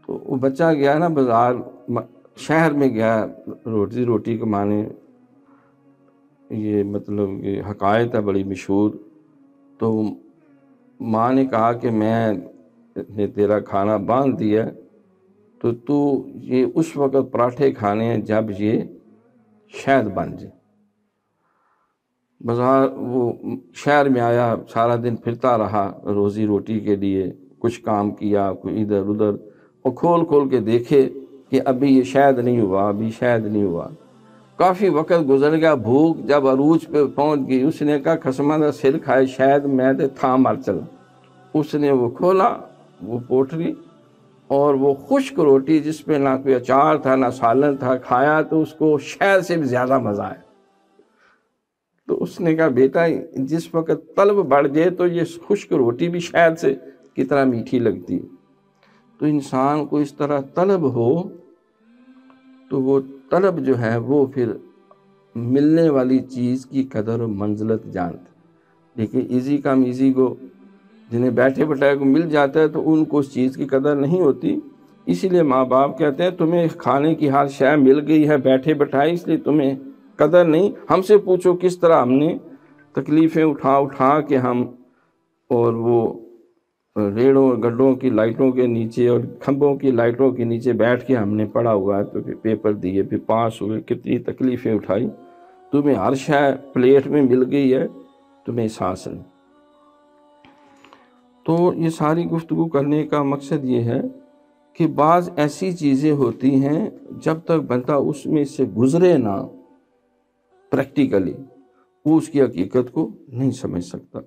تو وہ بچہ گیا نا بازار، شہر میں گیا روٹی کمانے، یہ مطلب یہ حکایت ہے بڑی مشہور۔ تو ماں نے کہا کہ میں نے تیرا کھانا باندھ دیا، تو یہ اس وقت پراٹھے کھانے ہیں جب یہ شہد بن جائے۔ بازار وہ شہر میں آیا، سارا دن پھرتا رہا روزی روٹی کے لیے، کچھ کام کیا، کوئی ادھر ادھر، اور کھول کھول کے دیکھے کہ ابھی یہ شہد نہیں ہوا، ابھی شہد نہیں ہوا۔ کافی وقت گزر گیا، بھوک جب عروج پہ پہنچ گئی، اس نے کہا خسمہ دا سر کھائے شہد میں تے تھا مر چلا۔ اس نے وہ کھولا وہ پوٹلی، اور وہ خشک روٹی جس پہ نہ کوئی اچار تھا نہ سالن تھا، کھایا تو اس کو شہد سے بھی زیادہ مزہ آیا۔ تو اس نے کہا بیٹا جس وقت طلب بڑھ جائے تو یہ خشک روٹی بھی شہد سے کتنا میٹھی لگتی ہے۔ تو انسان کو اس طرح طلب ہو تو وہ طلب جو ہے وہ پھر ملنے والی چیز کی قدر و منزلت جانتے۔ لیکن ایزی کم ایزی کو، جنہیں بیٹھے بٹھائے کو مل جاتا ہے تو ان کو اس چیز کی قدر نہیں ہوتی۔ اسی لیے ماں باپ کہتے ہیں تمہیں کھانے کی ہر شے مل گئی ہے بیٹھے بٹھائے، اس لیے تمہیں قدر نہیں۔ ہم سے پوچھو کس طرح ہم نے تکلیفیں اٹھا کے ہم، اور وہ ریڑوں گڈھوں کی لائٹوں کے نیچے اور کھمبوں کی لائٹوں کے نیچے بیٹھ کے ہم نے پڑھا ہوا ہے، تو پھر پیپر دیے، پھر پاس ہوئے، کتنی تکلیفیں اٹھائی۔ تمہیں ہر شے پلیٹ میں مل گئی ہے، تمہیں احساس نہیں۔ تو یہ ساری گفتگو کرنے کا مقصد یہ ہے کہ بعض ایسی چیزیں ہوتی ہیں جب تک بندہ اس میں سے گزرے نہ پریکٹیکلی، وہ اس کی حقیقت کو نہیں سمجھ سکتا۔